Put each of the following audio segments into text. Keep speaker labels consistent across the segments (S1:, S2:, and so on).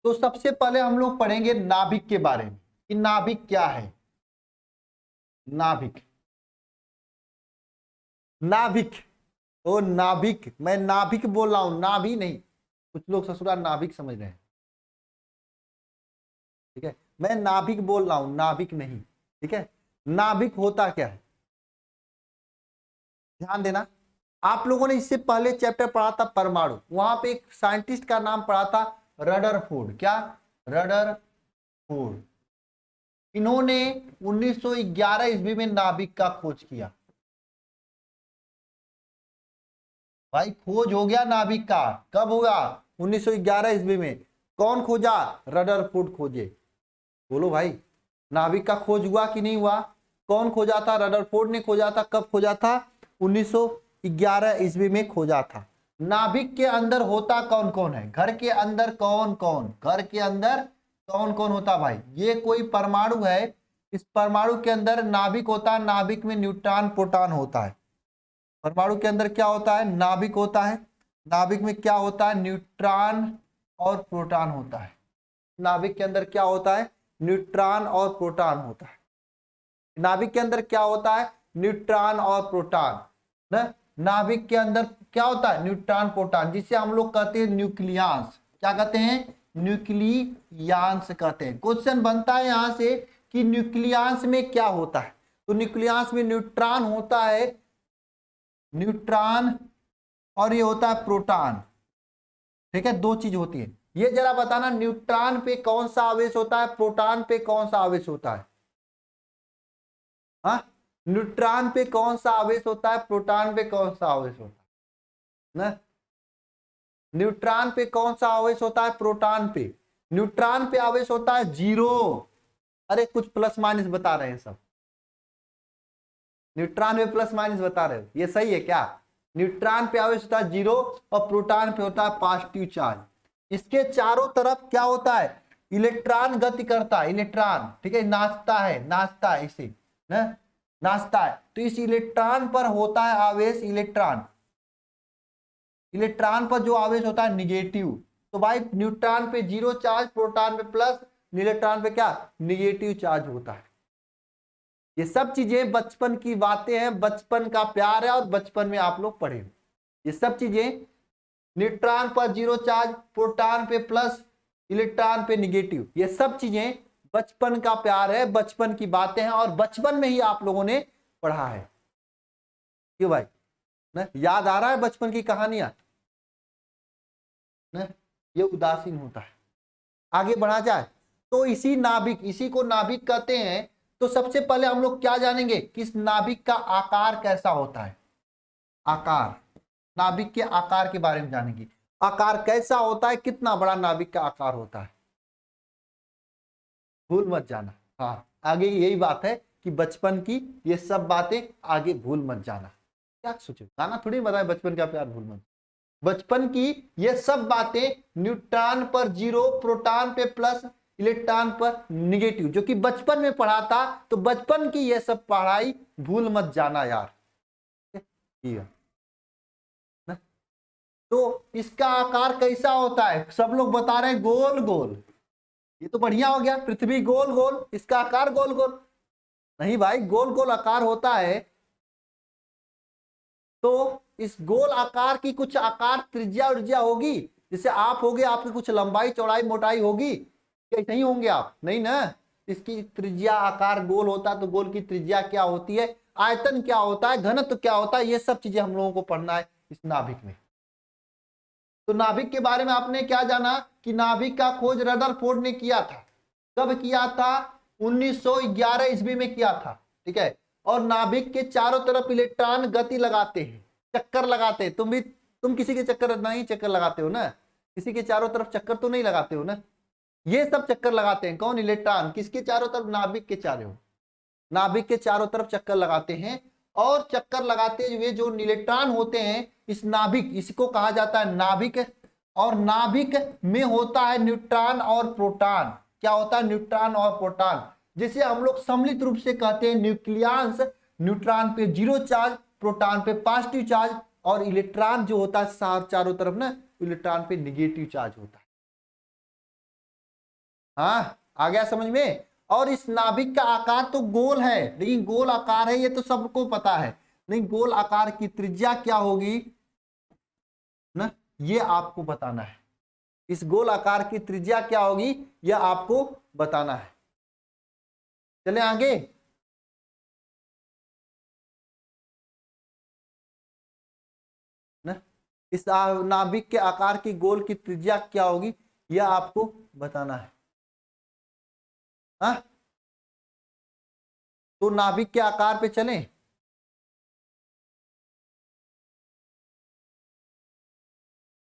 S1: तो सबसे पहले हम लोग पढ़ेंगे नाभिक के बारे में कि नाभिक क्या है। नाभिक, नाभिक, ओ नाभिक, मैं नाभिक बोल रहा हूं, नाभि नहीं। कुछ लोग ससुराल नाभिक समझ रहे हैं, ठीक है, मैं नाभिक बोल रहा हूं, नाभिक नहीं, ठीक है। नाभिक होता क्या है, ध्यान देना। आप लोगों ने इससे पहले चैप्टर पढ़ा था परमाणु, वहां पे एक साइंटिस्ट का नाम पढ़ा था रदरफोर्ड। क्या? रदरफोर्ड। इन्होंने 1911 ईस्वी में नाभिक का खोज किया। भाई खोज हो गया नाभिक का, कब हुआ? 1911 ईस्वी में। कौन खोजा? रदरफोर्ड खोजे। बोलो भाई, नाभिक का खोज हुआ कि नहीं हुआ? कौन खोजा था? रदरफोर्ड ने खोजा था। कब खोजा था? 1911 ईस्वी में खोजा था। नाभिक के अंदर होता कौन कौन है? घर के अंदर कौन कौन, घर के अंदर कौन कौन होता भाई? ये कोई परमाणु है, इस परमाणु के अंदर नाभिक होता है। नाभिक में न्यूट्रॉन प्रोटॉन होता है। परमाणु के अंदर क्या होता है? नाभिक होता है। नाभिक में क्या होता है? न्यूट्रॉन और प्रोटॉन होता है। नाभिक के अंदर क्या होता है? न्यूट्रॉन और प्रोटॉन होता है। नाभिक के अंदर क्या होता है? न्यूट्रॉन और प्रोटॉन ना। नाभिक के अंदर क्या होता है? न्यूट्रॉन प्रोटॉन, जिसे हम लोग कहते हैं न्यूक्लियांस। क्या कहते हैं? न्यूक्लियांस कहते हैं। क्वेश्चन बनता है यहां से कि न्यूक्लियांस में क्या होता है। तो न्यूक्लियांस में न्यूट्रॉन होता है, न्यूट्रॉन, और ये होता है प्रोटॉन, ठीक है। दो चीज होती है। ये जरा बताना, न्यूट्रॉन पे कौन सा आवेश होता है, प्रोटॉन पे कौन सा आवेश होता है? हाँ, न्यूट्रॉन पे कौन सा आवेश होता है, प्रोटॉन पे कौन सा आवेश होता है ना? न्यूट्रॉन पे कौन सा आवेश होता है, प्रोटॉन पे? न्यूट्रॉन पे आवेश होता है 0। अरे कुछ प्लस माइनस बता रहे हैं सब। न्यूट्रॉन पे प्लस माइनस बता रहे हो, ये सही है क्या? न्यूट्रॉन पे आवेश होता है 0 और प्रोटॉन पे होता है पॉजिटिव चार्ज। इसके चारों तरफ क्या होता है? इलेक्ट्रॉन गति करता है, इलेक्ट्रॉन, ठीक है, नाचता है इसे ना, नाचता है। तो इस इलेक्ट्रॉन पर होता है आवेश, इलेक्ट्रॉन, इलेक्ट्रॉन पर जो आवेश होता है निगेटिव। तो भाई न्यूट्रॉन पे 0 चार्ज, प्रोटॉन पे प्लस, इलेक्ट्रॉन पे क्या? निगेटिव चार्ज होता है। ये सब चीजें बचपन की बातें हैं, बचपन का प्यार है और बचपन में आप लोग पढ़े। ये सब चीजें, न्यूट्रॉन पर 0 चार्ज, प्रोटॉन पे प्लस, इलेक्ट्रॉन पे निगेटिव, ये सब चीजें बचपन का प्यार है, बचपन की बातें हैं और बचपन में ही आप लोगों ने पढ़ा है। क्यों भाई ना, याद आ रहा है बचपन की कहानियां ना? ये उदासीन होता है। आगे बढ़ा जाए तो इसी नाभिक, इसी को नाभिक कहते हैं। तो सबसे पहले हम लोग क्या जानेंगे कि इस नाभिक का आकार कैसा होता है। आकार, नाभिक के आकार के बारे में जानेंगे। आकार कैसा होता है, कितना बड़ा नाभिक का आकार होता है। भूल मत जाना। हाँ, आगे यही बात है कि बचपन की ये सब बातें आगे भूल मत जाना। क्या सोचो, गाना थोड़ी बताए बचपन का प्यार भूल मत। बचपन की ये सब बातें, न्यूट्रॉन पर 0, प्रोटॉन पे प्लस, इलेक्ट्रॉन पर निगेटिव, जो कि बचपन में पढ़ा था। तो बचपन की ये सब पढ़ाई भूल मत जाना यार। तो इसका आकार कैसा होता है? सब लोग बता रहे हैं गोल गोल। ये तो बढ़िया हो गया, पृथ्वी गोल गोल, इसका आकार गोल गोल। नहीं भाई, गोल गोल आकार होता है। तो इस गोल आकार की कुछ आकार त्रिज्या उर्जा होगी। जैसे आप होगे, आपकी कुछ लंबाई चौड़ाई मोटाई होगी, कैसे ही होंगे आप? नहीं ना। इसकी त्रिज्या, आकार गोल होता, तो गोल की त्रिज्या क्या होती है, आयतन क्या होता है, घनत्व क्या होता है, ये सब चीजें हम लोगों को पढ़ना है इस नाभिक में। तो नाभिक के बारे में आपने क्या जाना कि नाभिक का खोज रदरफोर्ड ने किया था। कब किया था? 1911 ईस्वी में किया था, ठीक है। और नाभिक के चारों तरफ इलेक्ट्रॉन गति लगाते हैं, चक्कर लगाते हैं। तुम किसी के चक्कर नहीं, चक्कर लगाते हो ना? किसी के चारों तरफ चक्कर तो नहीं लगाते हो ना? ये सब चक्कर लगाते हैं कौन? इलेक्ट्रॉन। किसके चारों तरफ? नाभिक के चारों, नाभिक के चारों तरफ चक्कर लगाते हैं। और चक्कर लगाते हुए जो इलेक्ट्रॉन होते हैं इस नाभिक, इसको कहा जाता है नाभिक। और नाभिक में होता है न्यूट्रॉन और प्रोटॉन। क्या होता है? न्यूट्रॉन और प्रोटॉन, जिसे हम लोग सम्मिलित रूप से कहते हैं न्यूक्लियांस। न्यूट्रॉन पे 0 चार्ज, प्रोटॉन पे पॉजिटिव चार्ज, और इलेक्ट्रॉन जो होता है चारों तरफ ना, इलेक्ट्रॉन पे निगेटिव चार्ज होता है। हाँ, आ गया समझ में। और इस नाभिक का आकार तो गोल है, लेकिन गोल आकार है ये तो सबको पता है, नहीं गोल आकार की त्रिज्या क्या होगी ना, ये आपको बताना है। इस गोल आकार की त्रिज्या क्या होगी यह आपको बताना है। चले आगे। ना इस नाभिक के आकार की गोल की त्रिज्या क्या होगी यह आपको बताना है। हाँ, तो नाभिक के आकार पे चलें।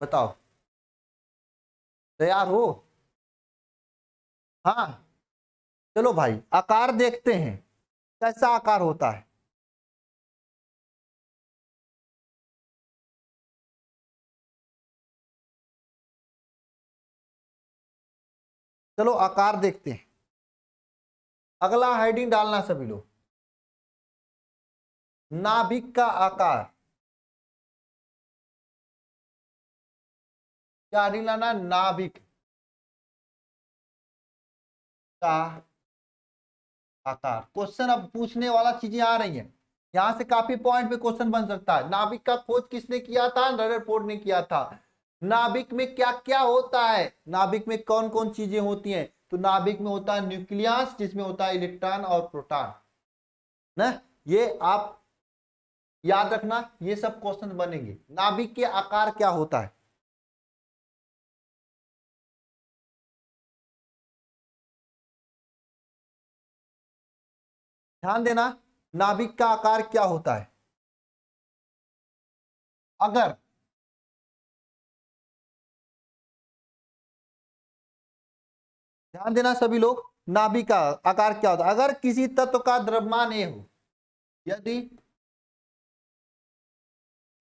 S1: बताओ, तैयार हो? हाँ, चलो भाई आकार देखते हैं कैसा आकार होता है। चलो आकार देखते हैं। अगला हेडिंग डालना सभी लोग, नाभिक का आकार। क्या हेडिंग लाना? नाभिक का आकार। क्वेश्चन अब पूछने वाला चीजें आ रही हैं, यहां से काफी पॉइंट पे क्वेश्चन बन सकता है। नाभिक का खोज किसने किया था? रदरफोर्ड ने किया था। नाभिक में क्या क्या होता है, नाभिक में कौन कौन चीजें होती हैं? तो नाभिक में होता है न्यूक्लियस, जिसमें होता है इलेक्ट्रॉन और प्रोटॉन ना। ये आप याद रखना, ये सब क्वेश्चन बनेंगे। नाभिक के आकार क्या होता है? ध्यान देना, नाभिक का आकार क्या होता है। अगर ध्यान देना सभी लोग, नाभिक का आकार क्या होता है? अगर किसी तत्व का द्रव्यमान ए हो, यदि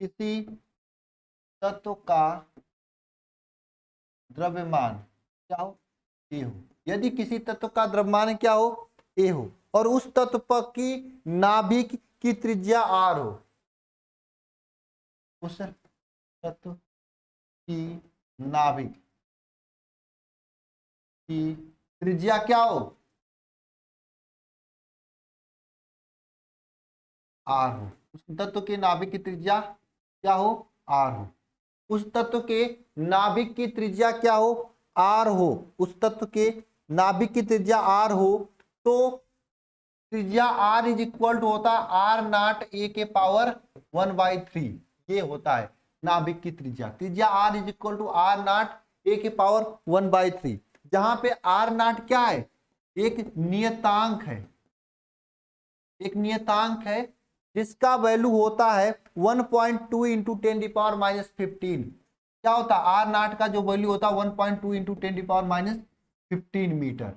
S1: किसी तत्व का द्रव्यमान क्या हो? ए हो। यदि किसी तत्व का द्रव्यमान क्या हो? ए हो, और उस तत्व पर की नाभिक की त्रिज्या आर हो, उस तत्व की नाभिक की त्रिज्या क्या हो? आर हो। उस तत्व के नाभिक की त्रिज्या क्या हो? आर हो। उस तत्व के नाभिक की त्रिज्या क्या हो? आर हो। उस तत्व के नाभिक की त्रिज्या आर हो, तो त्रिज्या आर इज इक्वल टू होता है आर नॉट ए के पावर 1/3। ये होता है नाभिक की त्रिज्या। त्रिज्या R is equal to R not A के पावर 1/3, जहां पे आर नॉट क्या है? एक नियतांक है, एक नियतांक है जिसका वैल्यू होता है 1.2 इंटू 10⁻⁻15। क्या होता है? आर नॉट का जो वैल्यू होता है 1.2 इंटू 10⁻⁻15 मीटर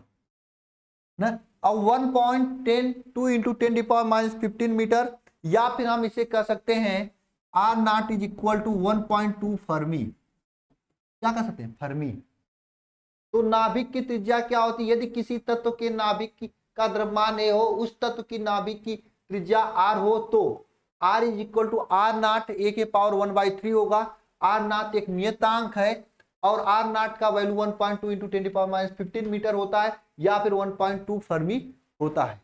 S1: ना। अब 1.2 इंटू 10⁻⁻15 मीटर, या फिर हम इसे कह सकते हैं R not is equal to 1.2 fermi. क्या कह सकते हैं? फर्मी। तो नाभिक की त्रिज्या क्या होती है? यदि किसी तत्व के नाभिक का द्रव्यमान ए हो, उस तत्व की नाभिक की त्रिज्या आर हो, तो R is equal to R not A के पावर 1/3 होगा। आर नॉट एक नियतांक है, और आर नॉट का वैल्यू 1.2 इंटू 10⁻⁻15 मीटर होता है, या फिर 1.2 फर्मी होता है।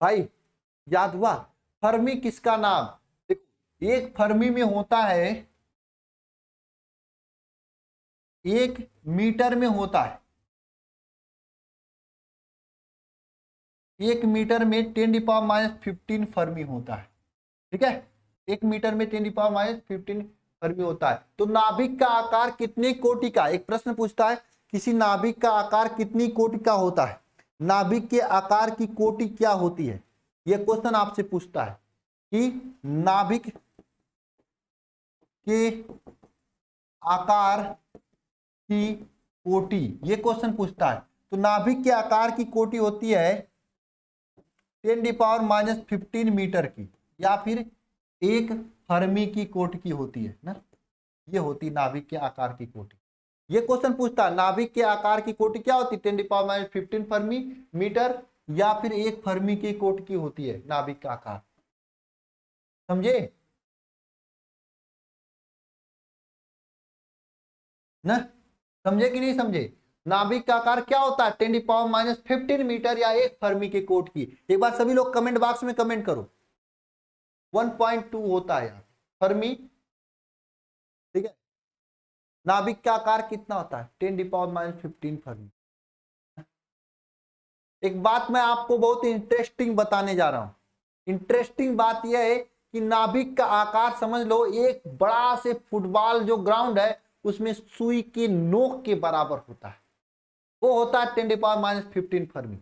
S1: भाई याद हुआ? फर्मी किसका नाम? देखो, एक फर्मी में होता है, एक मीटर में होता है, एक मीटर में 10⁻⁻15 फर्मी होता है। ठीक है, एक मीटर में 10⁻⁻15 फर्मी होता है। तो नाभिक का आकार कितने कोटि का? एक प्रश्न पूछता है, किसी नाभिक का आकार कितनी कोटि का होता है? नाभिक के आकार की कोटि क्या होती है? यह क्वेश्चन आपसे पूछता है कि नाभिक के आकार की कोटि, ये क्वेश्चन पूछता है। तो नाभिक के आकार की कोटि होती है 10⁻⁻15 मीटर की, या फिर एक फर्मी की कोटि की होती है ना। ये होती नाभिक के आकार की कोटि। ये क्वेश्चन पूछता है नाभिक के आकार की कोटि क्या होती है? 10⁻15 फर्मी मीटर, या फिर एक फर्मी की कोटि की होती है नाभिक का आकार। समझे? ना, समझे कि नहीं समझे? नाभिक का आकार क्या होता है? 10⁻⁻15 मीटर या 1 फर्मी के कोट की। एक बार सभी लोग कमेंट बॉक्स में कमेंट करो। 1.2 होता है यार फर्मी, ठीक है। नाभिक का आकार कितना होता है? 10⁻15 फर्मी। एक बात मैं आपको बहुत इंटरेस्टिंग बताने जा रहा हूं। इंटरेस्टिंग बात यह है कि नाभिक का आकार समझ लो एक बड़ा से फुटबॉल जो ग्राउंड है उसमें सुई की नोक के बराबर होता है, वो होता है 10⁻15 फर्मी,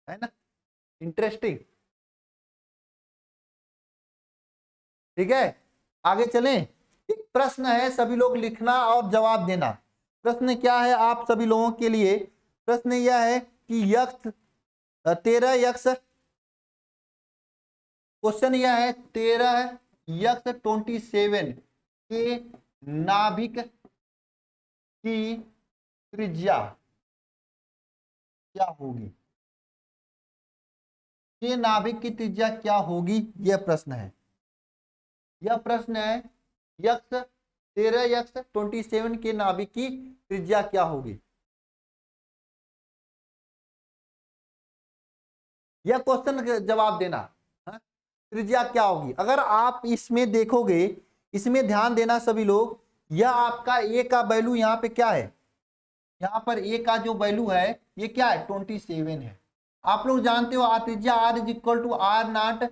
S1: है ना? इंटरेस्टिंग, ठीक है। आगे चलें। एक प्रश्न है, सभी लोग लिखना और जवाब देना। प्रश्न क्या है आप सभी लोगों के लिए? प्रश्न यह है कि यक्ष 13 यक्ष, क्वेश्चन यह है 13 यक्ष 27 के नाभिक की त्रिज्या क्या होगी? ये नाभिक की त्रिज्या क्या होगी, यह प्रश्न है। यह प्रश्न है यक्ष 13 यक्ष 27 के नाभिक की त्रिज्या क्या होगी? यह क्वेश्चन का जवाब देना। हाँ? त्रिज्या क्या होगी? अगर आप इसमें देखोगे, इसमें ध्यान देना सभी लोग, यह आपका ए का वैल्यू यहाँ पे क्या है? यहाँ पर ए का जो वैल्यू है ये क्या है? 27 है। आप लोग जानते हो त्रिज्या R is equal to R not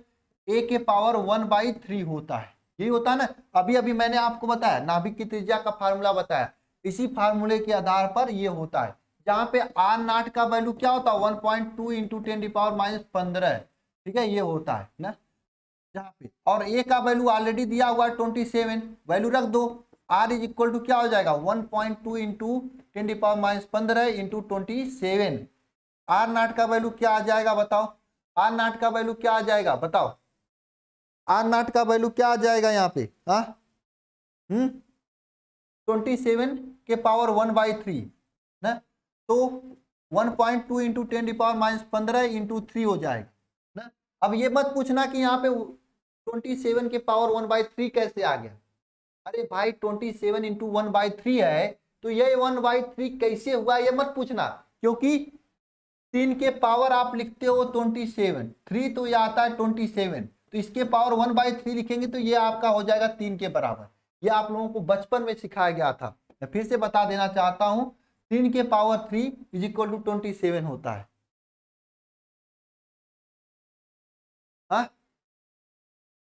S1: A के पावर 1/3 होता है, यही होता है ना। अभी अभी मैंने आपको बताया नाभिक की त्रिज्या का फार्मूला बताया, इसी फार्मूले के आधार पर ये होता है। जहां पे आर नॉट का वैल्यू क्या होता है? 1.2 इंटू 10⁻⁻15, ठीक है, ये होता है ना जहाँ पे। और ए का वैल्यू ऑलरेडी दिया हुआ है 27, वैल्यू रख दो। आर इज इक्वल टू क्या हो जाएगा? 1.2 इंटू 10⁻⁻15 इंटू 27। आर नॉट का वैल्यू क्या आ जाएगा बताओ? आर नॉट का वैल्यू क्या आ जाएगा बताओ? आर नॉट का वैल्यू क्या आ जाएगा यहाँ पे? हाँ 27 के पावर 1/3 ना, तो 1.2 इंटू 10⁻⁻15 इंटू 3 हो जाएगा ना। अब ये मत पूछना कि यहाँ पे 27 के पावर 1/3 कैसे आ गया। अरे भाई 27 इंटू 1/3 है, तो ये 1/3 कैसे हुआ ये मत पूछना, क्योंकि 3 के पावर आप लिखते हो 27, 3 तो ये आता है 27, तो इसके पावर 1/3 लिखेंगे तो ये आपका हो जाएगा 3 के बराबर। ये आप लोगों को बचपन में सिखाया गया था, मैं फिर से बता देना चाहता हूं। 3 के पावर 3 इज इक्वल टू 27 होता है। हाँ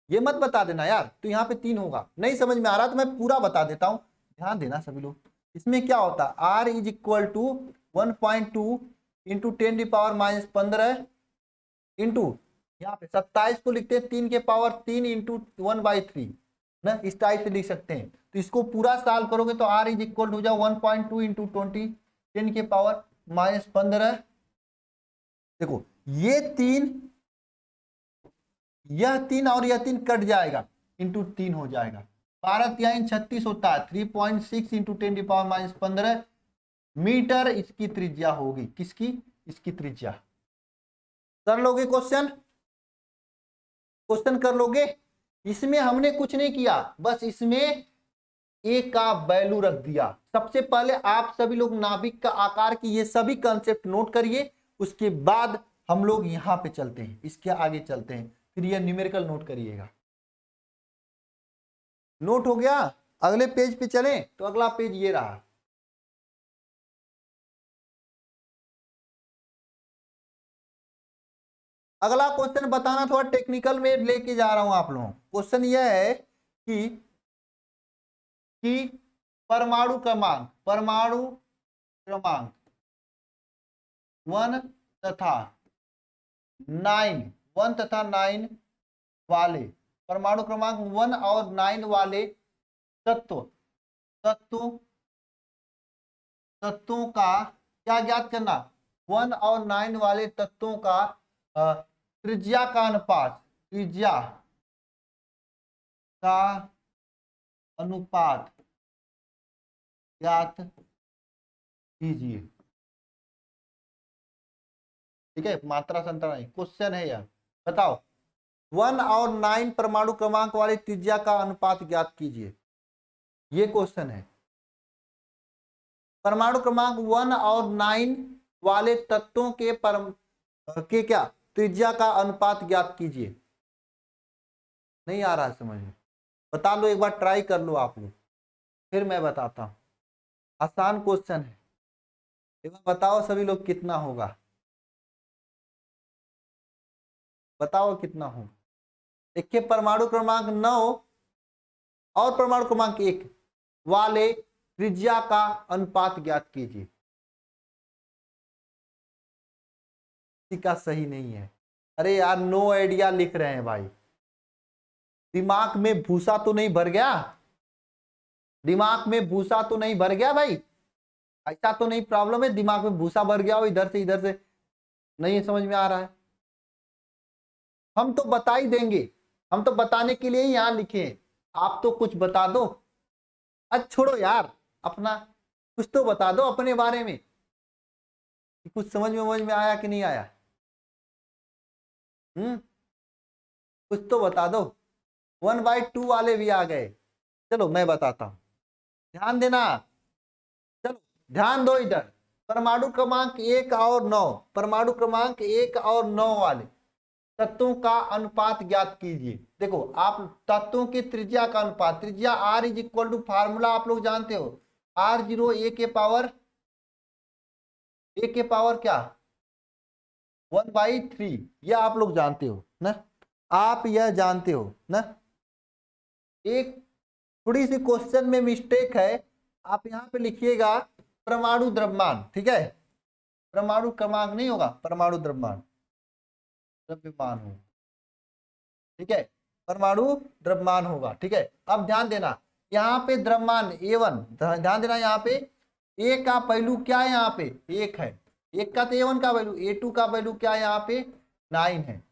S1: ये मत बता देना यार, तो यहाँ पे 3 होगा। नहीं समझ में आ रहा तो मैं पूरा बता देता हूँ, ध्यान देना सभी लोग। इसमें क्या होता है? R is equal to 1.2 into 10⁻⁻15 into यहाँ पे 27 को लिखते हैं 3 के पावर 3 इंटू 1/3 ना, इस टाइप से लिख सकते हैं। तो इसको पूरा सॉल्व करोगे तो आर इज इक्वल टू जाओ 1.2 इंटू 20 10 के पावर -15। देखो ये 3, यह 3 और यह 3 कट जाएगा, इंटू 3 हो जाएगा। 12×3 = 36 होता है। 3.6 इंटू 10⁻15 मीटर इसकी त्रिज्या होगी। किसकी? इसकी त्रिज्या। कर लोगे क्वेश्चन? क्वेश्चन कर लोगे? इसमें हमने कुछ नहीं किया, बस इसमें ए का वैल्यू रख दिया। सबसे पहले आप सभी लोग नाभिक का आकार की ये सभी कंसेप्ट नोट करिए, उसके बाद हम लोग यहां पे चलते हैं, इसके आगे चलते हैं, फिर ये न्यूमेरिकल नोट करिएगा। नोट हो गया? अगले पेज पे चलें, तो अगला पेज ये रहा। अगला क्वेश्चन बताना थोड़ा टेक्निकल में लेके जा रहा हूं आप लोगों। क्वेश्चन यह है कि परमाणु क्रमांक 1 तथा 9 वाले, परमाणु क्रमांक 1 और 9 वाले तत्व तत्वों तत्वों का क्या ज्ञात करना? 1 और 9 वाले तत्वों का त्रिज्या का अनुपात, त्रिज्या का अनुपात ज्ञात कीजिए। ठीक है, मात्रा संतरण नहीं, क्वेश्चन है यह। बताओ 1 और 9 परमाणु क्रमांक वाले त्रिज्या का अनुपात ज्ञात कीजिए। ये क्वेश्चन है। परमाणु क्रमांक 1 और 9 वाले तत्वों के क्या त्रिज्या का अनुपात ज्ञात कीजिए। नहीं आ रहा है समझ में? बता लो, एक बार ट्राई कर लो आप लोग, फिर मैं बताता हूं। आसान क्वेश्चन है, एक बार बताओ सभी लोग कितना होगा, बताओ कितना होगा। देखिए परमाणु क्रमांक 9 और परमाणु क्रमांक 1 वाले त्रिज्या का अनुपात ज्ञात कीजिए। का सही नहीं है। अरे यार नो आइडिया लिख रहे हैं भाई, दिमाग में भूसा तो नहीं भर गया? दिमाग में भूसा तो नहीं भर गया भाई? ऐसा तो नहीं प्रॉब्लम है दिमाग में भूसा भर गया हो इधर से नहीं समझ में आ रहा है? हम तो बता ही देंगे, हम तो बताने के लिए ही यहां लिखे हैं। आप तो कुछ बता दो। अच्छा छोड़ो यार, अपना कुछ तो बता दो अपने बारे में, कुछ समझ में आया कि नहीं आया? कुछ तो बता दो। 1/2 वाले भी आ गए। चलो मैं बताता हूं, ध्यान देना। चलो ध्यान दो इधर। परमाणु क्रमांक 1 और 9, परमाणु क्रमांक 1 और 9 वाले तत्वों का अनुपात ज्ञात कीजिए। देखो आप तत्वों की त्रिज्या का अनुपात, त्रिज्या R is equal to, formula आप लोग जानते हो, R0 ए के पावर क्या 1/3, यह आप लोग जानते हो ना, आप यह जानते हो ना। एक थोड़ी सी क्वेश्चन में मिस्टेक है, आप यहां पे लिखिएगा परमाणु द्रव्यमान, ठीक है? परमाणु क्रमांक नहीं होगा, परमाणु द्रव्यमान, द्रव्यमान हो, ठीक है? परमाणु द्रव्यमान होगा, ठीक है? अब ध्यान देना, यहाँ पे द्रव्यमान A1, ध्यान देना यहाँ पे ए का वैल्यू क्या है, यहाँ पे 1 है, 1 का तो A1 का वैल्यू, A2 का वैल्यू क्या है यहाँ पे 9 है।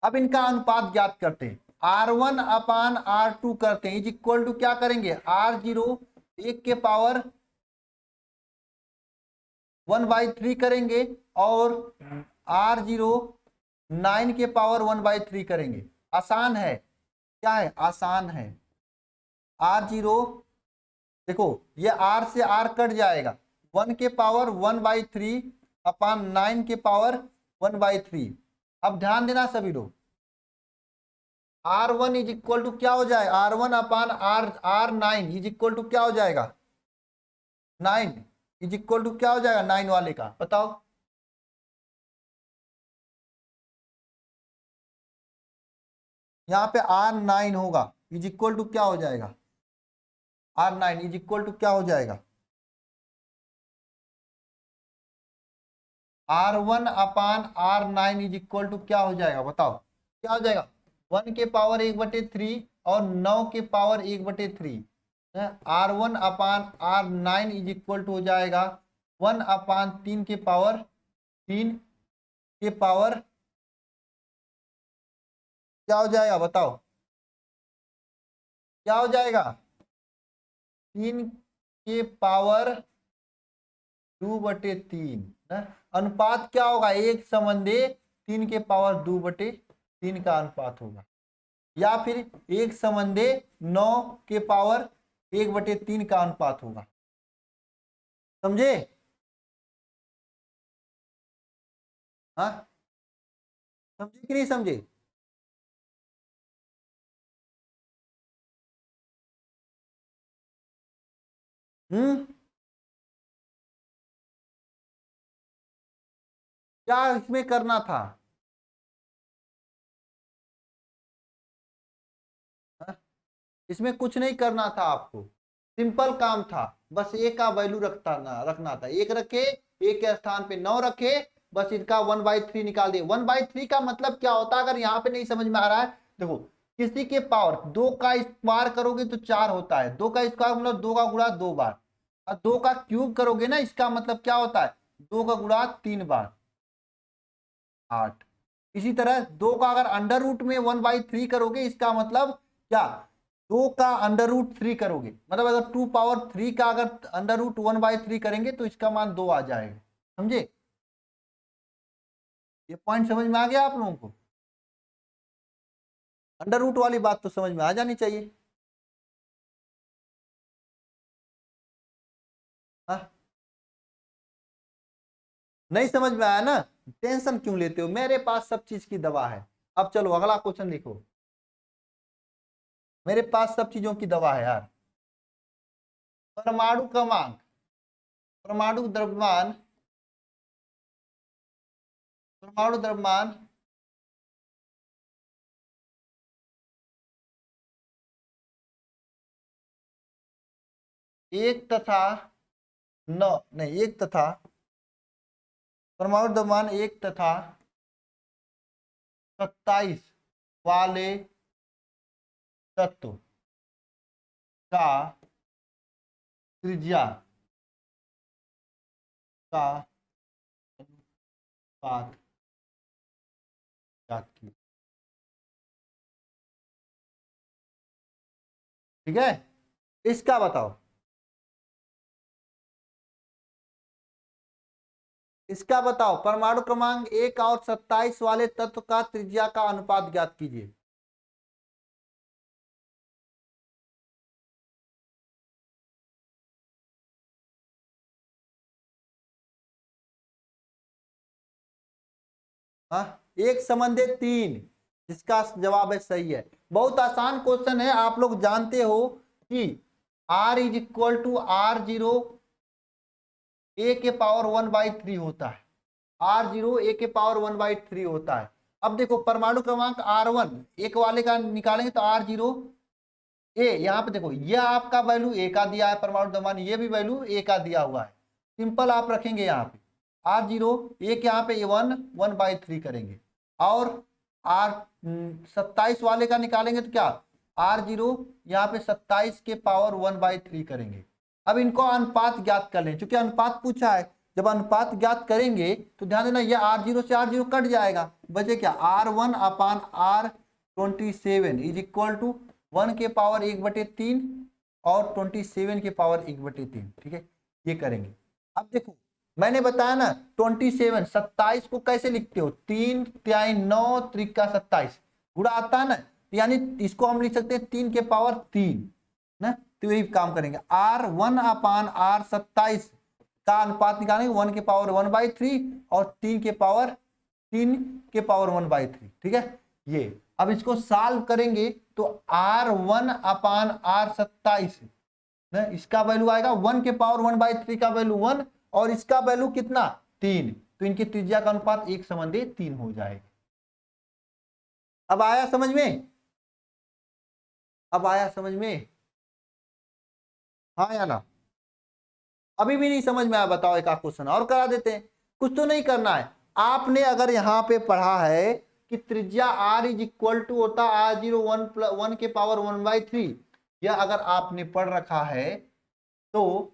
S1: अब इनका अनुपात ज्ञात करते हैं, R1 अपान R2 करते हैं, इज इक्वल टू क्या करेंगे, R0 1 के पावर 1/3 करेंगे और R0 9 के पावर 1/3 करेंगे। आसान है, क्या है, आसान है। R0 देखो ये R से R कट जाएगा, 1 के पावर 1/3 अपान 9 के पावर 1/3। अब ध्यान देना सभी लोग, R1 इज इक्वल टू क्या हो जाए, R1 upon R9 is equal to क्या हो जाएगा 9, इज इक्वल टू क्या हो जाएगा 9 वाले का, बताओ। यहाँ पे R9 होगा, इज इक्वल टू क्या हो जाएगा, R9 इज इक्वल टू क्या हो जाएगा, R1 upon R9 is equal to क्या हो जाएगा, बताओ क्या हो जाएगा, 1 के पावर 1/3 और 9 के power 1/3। R1 upon R9 is equal to हो जाएगा 1 अपान 3 के पावर 3 के पावर क्या हो जाएगा, बताओ क्या हो जाएगा, 3 के पावर 2/3। अनुपात क्या होगा, 1:3 के पावर 2/3 का अनुपात होगा, या फिर 1:9 के पावर 1/3 का अनुपात होगा। समझे? हाँ समझे कि नहीं समझे? क्या इसमें करना था? हाँ? इसमें कुछ नहीं करना था आपको, सिंपल काम था, बस ए का वैल्यू रखना था, 1 रखे, ए के स्थान पे 9 रखे, बस इसका 1/3 निकाल दिए। 1/3 का मतलब क्या होता है, अगर यहाँ पे नहीं समझ में आ रहा है, देखो किसी के पावर 2 का स्क्वायर करोगे तो 4 होता है, 2 का स्क्वायर मतलब 2 का गुणा 2 बार, और 2 का क्यूब करोगे ना, इसका मतलब क्या होता है 2 का गुणा 3 बार, 8। इसी तरह 2 का अगर अंडर रूट में 1/3 करोगे, इसका मतलब क्या 2 का अंडर रूट 3 करोगे, मतलब अगर 2 पावर 3 का अगर अंडर रूट 1/3 करेंगे तो इसका मान 2 आ जाएगा। समझे? ये पॉइंट समझ में आ गया आप लोगों को? अंडर रूट वाली बात तो समझ में आ जानी चाहिए। हाँ? नहीं समझ में आया ना? टेंशन क्यों लेते हो, मेरे पास सब चीज की दवा है। अब चलो अगला क्वेश्चन लिखो, मेरे पास सब चीजों की दवा है यार। परमाणु क्रमांक, परमाणु द्रव्यमान, परमाणु द्रव्यमान एक तथा नौ नहीं एक तथा, परमाणु द्रव्यमान एक तथा 27 वाले तत्व का त्रिज्या का अनुपात ज्ञात कीजिए। ठीक है, इसका बताओ, इसका बताओ परमाणु क्रमांक 1 और 27 वाले तत्व का त्रिज्या का अनुपात ज्ञात कीजिए। हाँ, 1/3, जिसका जवाब है सही है। बहुत आसान क्वेश्चन है, आप लोग जानते हो कि R is equal to R0 a के पावर 1/3 होता है। R0 a के पावर 1/3 होता है। अब देखो परमाणु क्रमांक R1 एक वाले का निकालेंगे तो R0 a, यहाँ पे देखो यह आपका वैल्यू a का दिया है परमाणु द्रव्यमान, ये भी वैल्यू a का दिया हुआ है। सिंपल आप रखेंगे यहाँ पे R0 एक, यहाँ पे 1/3 करेंगे, और R 27 वाले का निकालेंगे तो क्या R0 यहाँ पे 27 के पावर 1/3 करेंगे। अब इनको अनुपात ज्ञात कर लें, चूंकि अनुपात पूछा है, जब अनुपात ज्ञात करेंगे तो ध्यान देना ये R0 से R0 कट जाएगा, बचे क्या R1/R27 इज इक्वल टू 1 के पावर 1/3 और 27 के पावर 1/3। ठीक है, ये करेंगे। अब देखो मैंने बताया ना 27, 27 को कैसे लिखते हो, 3 तिहाई 9 त्रिका 27 गुणा आता है ना, यानी इसको हम लिख सकते हैं 3 के पावर 3 ना। तो यही काम करेंगे, R1/R27 का अनुपात निकालेंगे 1 के पावर 1/3 और 3 के पावर 1/3। ठीक है, ये अब इसको सॉल्व करेंगे तो R1/R27 ना, इसका वैल्यू आएगा 1 के पावर 1/3 का वैल्यू 1 और इसका वैल्यू कितना 3, तो इनकी त्रिज्या का अनुपात 1/3 हो जाएगा। अब आया समझ में, अब आया समझ में, हाँ या ना? अभी भी नहीं समझ में आया, बताओ एक क्वेश्चन और करा देते हैं, कुछ तो नहीं करना है। आपने अगर यहाँ पे पढ़ा है कि त्रिज्या R इज इक्वल टू होता R0 1 के पावर 1/3, यह अगर आपने पढ़ रखा है तो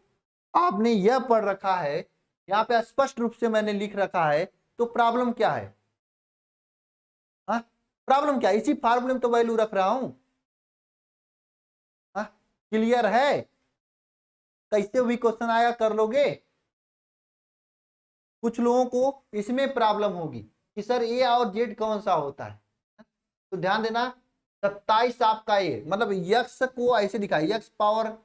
S1: आपने यह पढ़ रखा है, यहाँ पे स्पष्ट रूप से मैंने लिख रखा है, तो प्रॉब्लम क्या है? हाँ, प्रॉब्लम क्या है? इसी फार्मूले में तो वैल्यू रख रहा हूं। हाँ, क्लियर है? कैसे भी क्वेश्चन आया कर लोगे। कुछ लोगों को इसमें प्रॉब्लम होगी कि सर ए और जेड कौन सा होता है, तो ध्यान देना 27 आपका ए, मतलब यक्स को ऐसे दिखा, यक्स पावर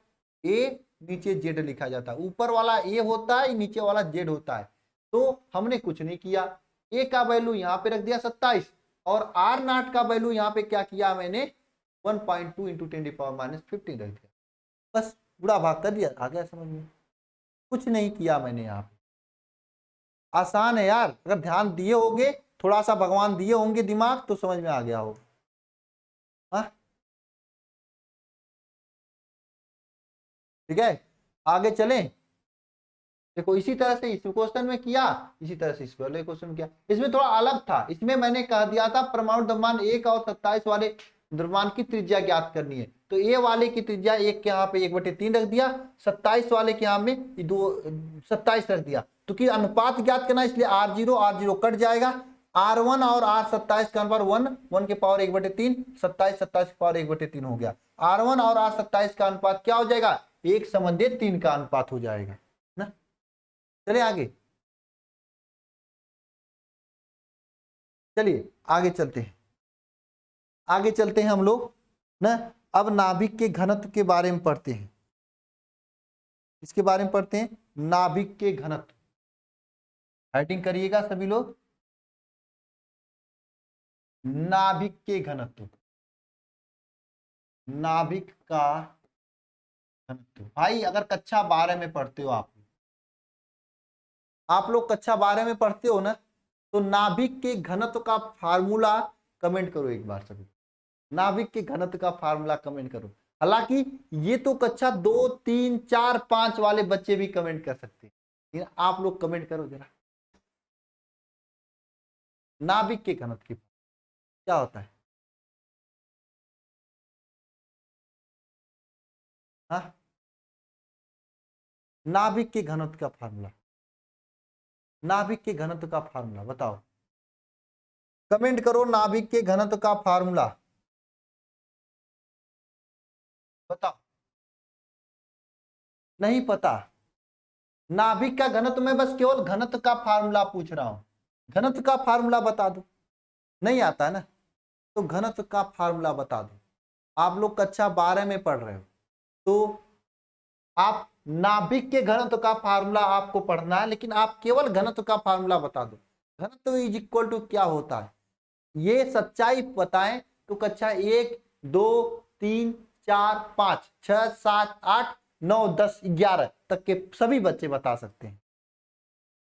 S1: ए नीचे जेड लिखा जाता है, ऊपर वाला ए होता है नीचे वाला जेड होता है। तो हमने कुछ नहीं किया, ए का वैल्यू यहाँ पे रख दिया 27 और आर नॉट का वैल्यू यहाँ पे क्या किया मैंने 1.2 × 10⁻15 रख दिया, बस बुरा भाग कर दिया। आ गया समझ में? कुछ नहीं किया मैंने यहाँ पे, आसान है यार, अगर ध्यान दिए होगे, थोड़ा सा भगवान दिए होंगे दिमाग तो समझ में आ गया होगा। हाँ ठीक है, आगे चलें। देखो इसी तरह से इस क्वेश्चन में किया, इसी तरह से इस वाले क्वेश्चन में किया, इसमें थोड़ा अलग था। इसमें मैंने कह दिया था परमाणु द्रव्यमान 1 और 27 वाले द्रव्यमान की त्रिज्या ज्ञात करनी है, तो ए वाले की त्रिज्या 1 के यहाँ पे 1/3 रख दिया, 27 वाले के यहाँ में 27 रख दिया, तो कि अनुपात ज्ञात करना, इसलिए R0 कट जाएगा, R1 और R27 का अनुपात 1 के पावर 1/3, 27 के पावर 1/3 हो गया। R1 और R27 का अनुपात क्या हो जाएगा? 1/3 का अनुपात हो जाएगा ना। चलिए आगे, चलिए आगे चलते हैं, आगे चलते हैं हम लोग ना। अब नाभिक के घनत्व के बारे में पढ़ते हैं, इसके बारे में पढ़ते हैं, नाभिक के घनत्व, हेडिंग करिएगा सभी लोग, नाभिक के घनत्व, नाभिक का घनत्व। भाई अगर कक्षा 12 में पढ़ते हो आप लोग कक्षा 12 में पढ़ते हो ना, तो नाभिक के घनत्व का फार्मूला कमेंट करो एक बार सभी, नाभिक के घनत्व का फार्मूला कमेंट करो। हालांकि ये तो कक्षा 2, 3, 4, 5 वाले बच्चे भी कमेंट कर सकते हैं, लेकिन आप लोग कमेंट करो जरा, नाभिक के घनत्व की क्या होता है? हाँ, नाभिक के घनत्व का फार्मूला, नाभिक के घनत्व का फार्मूला बताओ, कमेंट करो नाभिक के घनत्व का फार्मूला बताओ। नहीं पता? नाभिक का घनत्व, मैं बस केवल घनत्व का फार्मूला पूछ रहा हूं, घनत्व का फार्मूला बता दो। नहीं आता है ना, तो घनत्व का फार्मूला बता दो। आप लोग कक्षा 12 में पढ़ रहे हो, तो आप नाभिक के घनत्व का फार्मूला आपको पढ़ना है, लेकिन आप केवल घनत्व का फार्मूला बता दो। घनत्व इज इक्वल टू क्या होता है, ये सच्चाई बताएं तो कक्षा 1, 2, 3, 4, 5, 6, 7, 8, 9, 10, 11 तक के सभी बच्चे बता सकते हैं।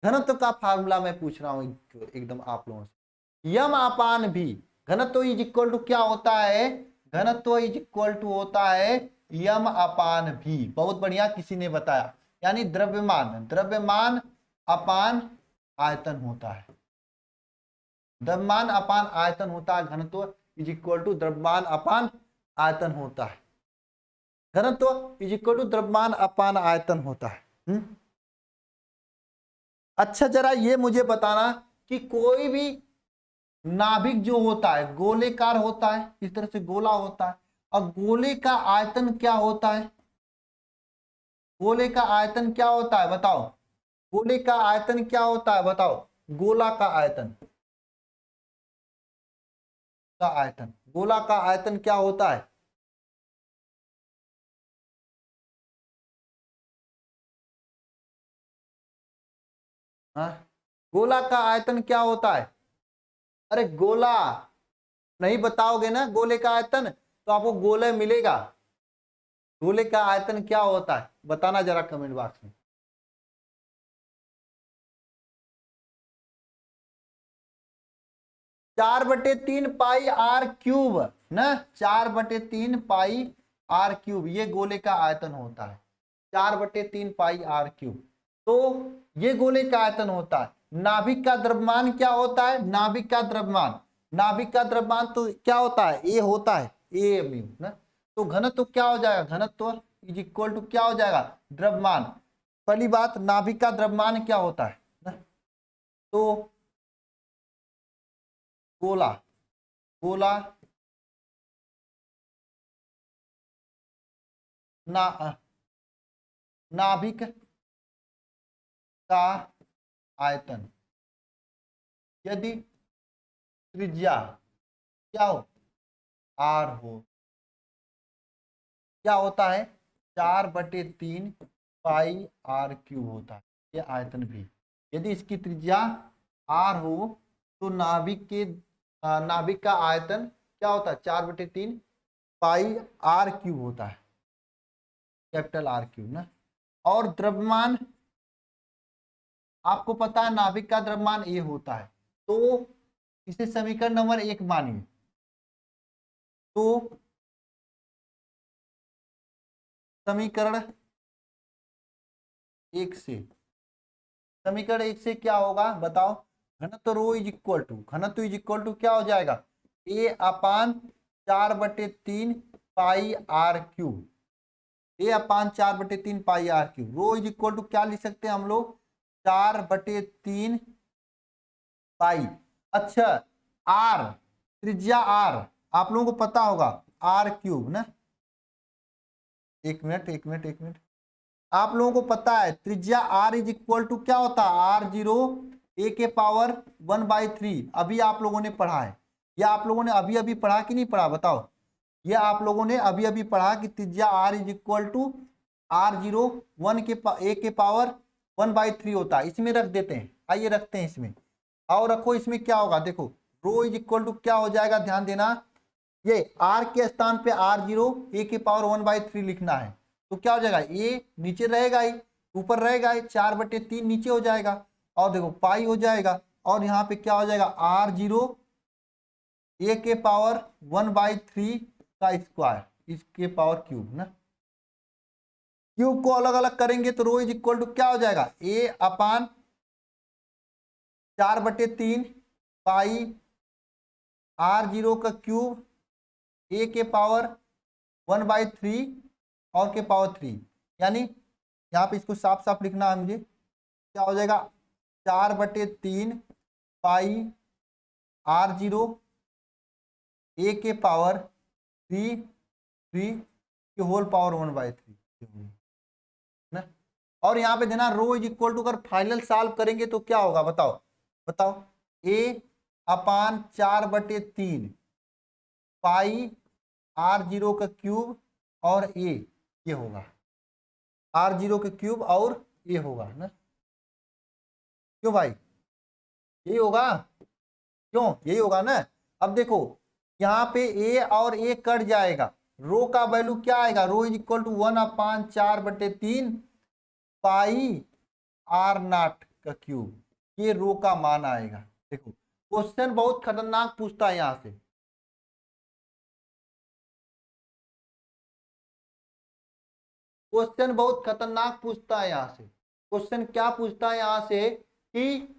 S1: घनत्व का फार्मूला मैं पूछ रहा हूं एकदम आप लोगों से। यम अपान भी, घनत्व इज इक्वल टू क्या होता है? घनत्व इज इक्वल टू होता है यम अपान भी। बहुत बढ़िया, किसी ने बताया, यानी द्रव्यमान, द्रव्यमान अपान आयतन होता है, द्रव्यमान अपान आयतन होता है। घनत्व इज इक्वल टू द्रव्यमान अपान आयतन होता है, घनत्व इज इक्वल टू द्रव्यमान अपान आयतन होता है। अच्छा जरा ये मुझे बताना कि कोई भी नाभिक जो होता है गोलेकार होता है, इस तरह से गोला होता है, और गोले का आयतन क्या होता है? गोले का आयतन क्या होता है बताओ, गोले का आयतन क्या होता है बताओ, गोला का आयतन, का आयतन, गोला का आयतन क्या होता है? हाँ, गोला का आयतन क्या होता है? अरे गोला नहीं बताओगे ना गोले का आयतन, तो आपको गोले मिलेगा। गोले का आयतन क्या होता है बताना जरा कमेंट बॉक्स में। 4/3 पाई आर क्यूब ना, 4/3 पाई आर क्यूब, ये गोले का आयतन होता है, 4/3 पाई आर क्यूब। तो ये गोले का आयतन होता है। नाभिक का द्रव्यमान क्या होता है? नाभिक का द्रव्यमान, नाभिक का द्रव्यमान तो क्या होता है? ए होता है, ए म्यू ना। तो घनत्व क्या हो जाएगा? घनत्व इज इक्वल टू क्या हो जाएगा? द्रव्यमान। पहली बात, नाभिक का द्रव्यमान क्या होता है ना? तो गोला, गोला ना, नाभिक का आयतन यदि त्रिज्या क्या हो? आर हो, क्या होता है? 4/3 पाई आर क्यूब होता है ये आयतन भी। यदि इसकी त्रिज्या आर हो तो नाभिक का आयतन क्या होता है? 4/3 पाई आर क्यूब होता है, कैपिटल आर क्यूब ना। और द्रव्यमान आपको पता है, नाभिक का द्रव्यमान ये होता है, तो इसे समीकरण नंबर 1 मानिए। तो समीकरण 1 से, समीकरण 1 से क्या होगा बताओ? घनत्व रो इज इक्वल टू, घनत्व इज इक्वल टू क्या हो जाएगा? A upon 4/3 pi r cube, a upon 4/3 pi r cube. Rho is equal to क्या लिख सकते हैं हम लोग? 4/3 पाई। अच्छा, आर, त्रिज्या आर आप लोगों को पता होगा, आर क्यूब ना। एक मिनट, आप लोगों को पता है त्रिज्या आर इज इक्वल टू क्या होता है? R0 a के पावर 1/3। अभी आप लोगों ने पढ़ा है, या आप लोगों ने अभी अभी पढ़ा कि नहीं पढ़ा बताओ? ये आप लोगों ने अभी अभी पढ़ा कि त्रिज्या R is equal to R0 a के पावर 1/3 होता है, इसमें रख देते हैं। आइए रखते हैं इसमें, और रखो इसमें क्या होगा, देखो रो इज इक्वल टू क्या हो जाएगा, ध्यान देना, ये r के स्थान पे r0 a की पावर 1/3 लिखना है, तो क्या हो जाएगा, a नीचे रहेगा ही, ऊपर रहेगा ही, 4/3 नीचे हो जाएगा, और देखो पाई हो जाएगा, और यहाँ पे क्या हो जाएगा, r0 a के पावर 1/3 का स्क्वायर, इसके पावर क्यूब ना। क्यूब को अलग अलग करेंगे तो रो इज इक्वल टू क्या हो जाएगा, a अपान 4/3 पाई r0 का क्यूब a के पावर 1/3 और के पावर 3, यानी यहाँ पे इसको साफ साफ लिखना है मुझे, क्या हो जाएगा 4/3 पाई r0 a के पावर 3 के होल पावर 1/3 ना। और यहाँ पे देना रो इज इक्वल टू, अगर फाइनल सॉल्व करेंगे तो क्या होगा, बताओ बताओ, a अपान 4/3 पाई r0 का क्यूब और a, ये होगा r0 का क्यूब और a होगा ना, क्यों भाई, यही होगा, क्यों यही होगा ना। अब देखो यहाँ पे a और a कट जाएगा, रो का वैल्यू क्या आएगा, rho is equal to 1/4/3 pi r0 का क्यूब, ये रो का मान आएगा। देखो क्वेश्चन बहुत खतरनाक पूछता है यहाँ से, क्वेश्चन बहुत खतरनाक पूछता है यहाँ से। क्वेश्चन क्या पूछता है यहाँ से कि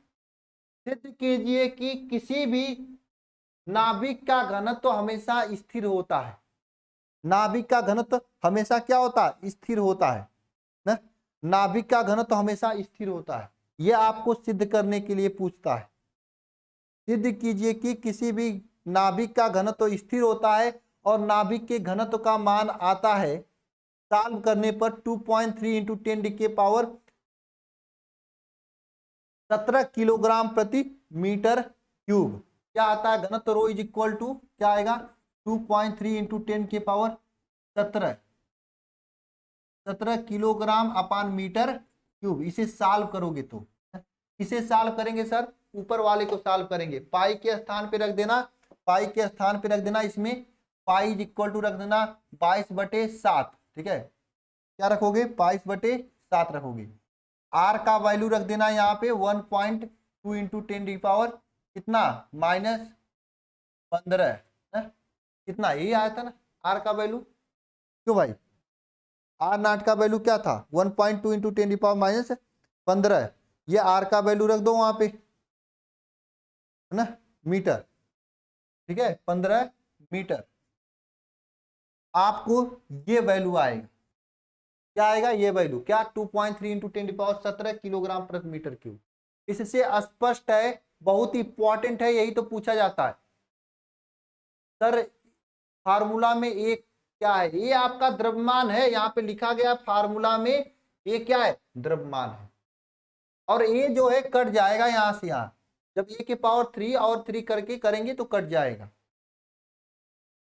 S1: सिद्ध कीजिए कि किसी भी नाभिक का घनत्व तो हमेशा स्थिर होता है, नाभिक का घनत्व हमेशा क्या होता है, स्थिर होता है ना, नाभिक का घनत्व हमेशा स्थिर होता है, यह आपको सिद्ध करने के लिए पूछता है। सिद्ध कीजिए कि किसी भी नाभिक का घनत्व तो स्थिर होता है और नाभिक के घनत्व का मान आता है, सॉल्व करने पर 2.3 × 10 के पावर 17 किलोग्राम प्रति मीटर क्यूब क्या आता है घनत्व, रो इज इक्वल टू क्या आएगा, 2.3 × 10 के पावर 17 किलोग्राम अपान मीटर क्यूब। इसे सॉल्व करोगे तो, इसे सॉल्व करेंगे सर, ऊपर वाले को सॉल्व करेंगे, पाई के स्थान पे रख देना, पाई के स्थान पे रख देना, इसमें पाई इज इक्वल टू रख देना 22/7, ठीक है, क्या रखोगे 22/7 रखोगे। आर का वैल्यू रख देना यहाँ पे 1.2 × 10 की पावर कितना -15, कितना यही आया था ना आर का वैल्यू, क्यों भाई, r0 का वैल्यू क्या था 1.2 × 10 की पावर -15, ये आर का वैल्यू रख दो वहां पे, है ना, मीटर, ठीक है 15 मीटर, आपको ये वैल्यू आएगा, क्या आएगा ये वैल्यू, क्या 2.3 × 10 की पावर 17 किलोग्राम प्रति मीटर क्यूब। इससे स्पष्ट है, बहुत इंपॉर्टेंट है, यही तो पूछा जाता है सर। फार्मूला में एक क्या है, ये आपका द्रव्यमान है, यहाँ पे लिखा गया फार्मूला में ये क्या है, द्रव्यमान है, और ये जो है कट जाएगा यहां से यहाँ, जब a के पावर 3 और 3 करके करेंगे तो कट जाएगा,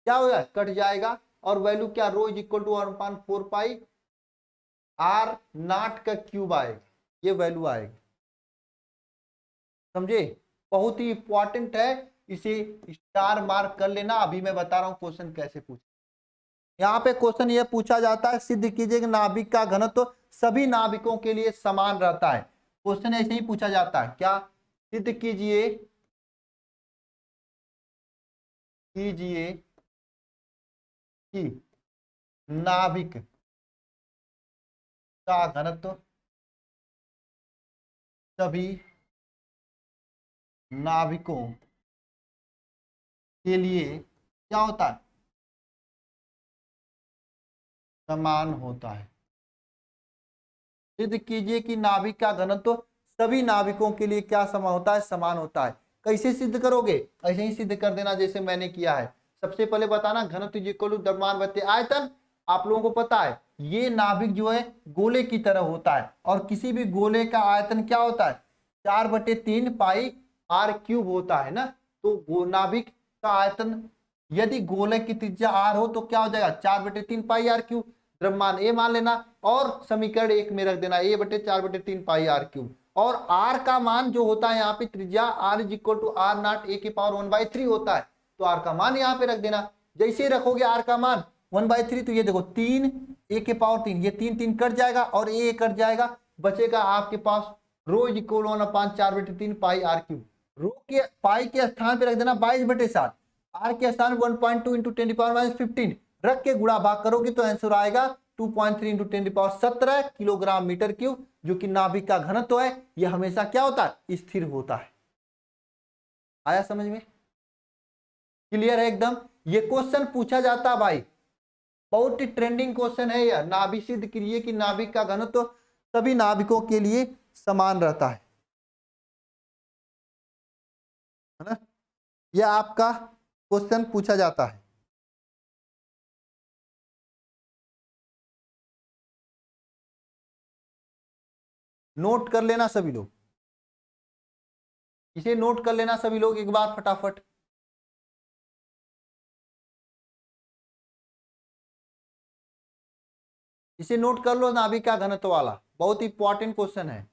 S1: क्या होगा कट जाएगा, और वैल्यू क्या, rho is equal to 1/4 pi r0 का क्यूब आएगा, ये वैल्यू आएगी, समझे, बहुत ही इंपॉर्टेंट है, इसे स्टार मार्क कर लेना। अभी मैं बता रहा हूं क्वेश्चन कैसे पूछ, यहाँ पे क्वेश्चन ये पूछा जाता है, सिद्ध कीजिए कि नाभिक का घनत्व तो सभी नाभिकों के लिए समान रहता है, क्वेश्चन ऐसे ही पूछा जाता है, क्या सिद्ध कीजिए कि नाभिक का घनत्व सभी नाभिकों के लिए क्या होता है, समान होता है। सिद्ध कीजिए कि नाभिक का घनत्व सभी नाभिकों के लिए क्या समान होता है, समान होता है। कैसे सिद्ध करोगे, ऐसे ही सिद्ध कर देना जैसे मैंने किया है। सबसे पहले बताना घनत्व इज इक्वल टू द्रव्यमान बटे आयतन। आप लोगों को पता है ये नाभिक जो है गोले की तरह होता है, और किसी भी गोले का आयतन क्या होता है 4/3 पाई r³ होता है ना। तो नाभिक का आयतन यदि गोले की त्रिज्या r हो तो क्या हो जाएगा 4/3 पाई r³। द्रव्यमान ए मान लेना और समीकरण 1 में रख देना A/4/3 पाई r क्यूब। और r का मान जो होता है यहाँ पे त्रिज्या r is equal to r naught a की पावर 1/3 होता है, तो r का मान यहाँ पे रख देना। जैसे ही रखोगे r का मान 1/3 तो ये देखो 3 a के पावर 3, ये 3 कट जाएगा और a कट जाएगा, बचेगा आपके पास rho is equal 1/4/3 pi r cube. Rho के पाई के स्थान पे रख देना 22/7, r के स्थान 1.2 इंटू 10⁻15 रख के गुणा भाग करोगे तो आंसर आएगा 2.3 इंटू 10⁻17 किलोग्राम मीटर क्यूब, जो कि नाभिक का घनत्व है। यह हमेशा क्या होता है, स्थिर होता है। आया समझ में, क्लियर है एकदम। ये क्वेश्चन पूछा जाता भाई, बहुत ही ट्रेंडिंग क्वेश्चन है यह। नाभिक सिद्ध कीजिए कि नाभिक का घनत्व सभी नाभिकों के लिए समान रहता है ना। यह आपका क्वेश्चन पूछा जाता है। नोट कर लेना सभी लोग, इसे नोट कर लेना सभी लोग एक बार फटाफट। इसे नोट कर लो, नाभिक का घनत्व वाला बहुत इंपॉर्टेंट क्वेश्चन है।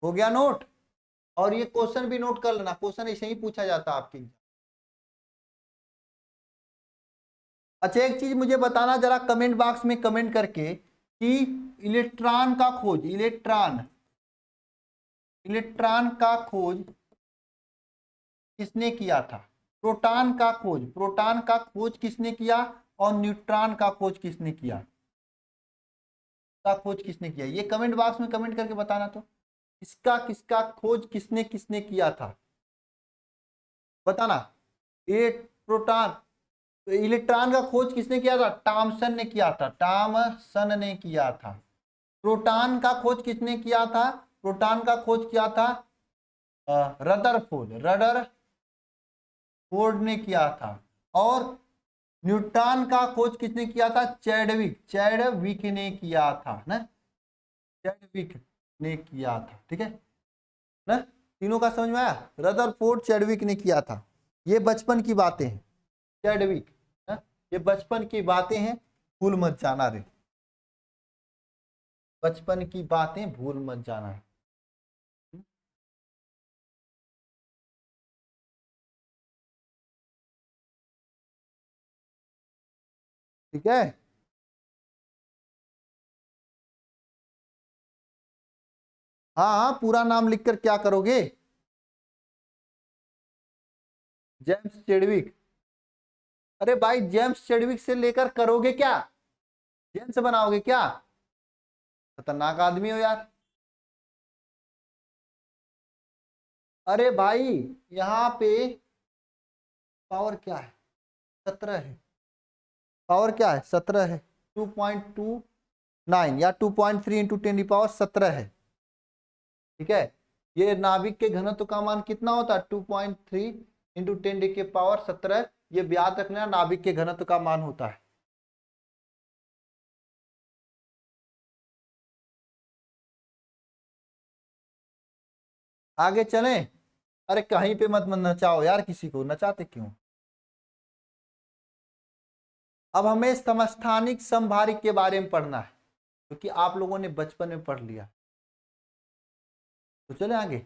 S1: हो गया नोट, और ये क्वेश्चन भी नोट कर लेना, क्वेश्चन ऐसे ही पूछा जाता है आपके। अच्छा एक चीज मुझे बताना जरा कमेंट बॉक्स में कमेंट करके कि इलेक्ट्रॉन का खोज, इलेक्ट्रॉन का खोज किसने किया था, प्रोटॉन का खोज किसने किया, और न्यूट्रॉन का खोज किसने किया, ये कमेंट बॉक्स में कमेंट करके बताना। तो किसका खोज किसने किसने किया था बताना। ये प्रोटॉन, तो इलेक्ट्रॉन का खोज किसने किया था, टॉमसन ने किया था, प्रोटॉन का खोज किसने किया था, रदरफोर्ड ने किया था। और न्यूट्रॉन का खोज किसने किया था, चैडविक ने किया था ना, ठीक है ना। तीनों का समझ में आया, रदरफोर्ड चैडविक ने किया था। ये बचपन की बातें हैं, चैडविक ना, ये बचपन की बातें हैं, भूल मत जाना रे, बचपन की बातें भूल मत जाना। ठीक है, हाँ हाँ पूरा नाम लिखकर क्या करोगे, जेम्स चैडविक। अरे भाई जेम्स चैडविक से लेकर करोगे क्या, जेम्स बनाओगे क्या, खतरनाक आदमी हो यार। अरे भाई यहाँ पे पावर क्या है, 17 है, पावर क्या है 17 है, 2.29 या 2.3 इंटू 10⁻17 है। ठीक है, ये नाभिक के घनत्व का मान कितना होता है, 2.3 इंटू 10⁻17। ये याद रखना नाभिक के घनत्व का मान होता है। आगे चलें, अरे कहीं पे मत नचाओ यार, किसी को नचाते क्यों। अब हमें समस्थानिक समभारिक के बारे में पढ़ना है, क्योंकि आप लोगों ने बचपन में पढ़ लिया। तो चले आगे।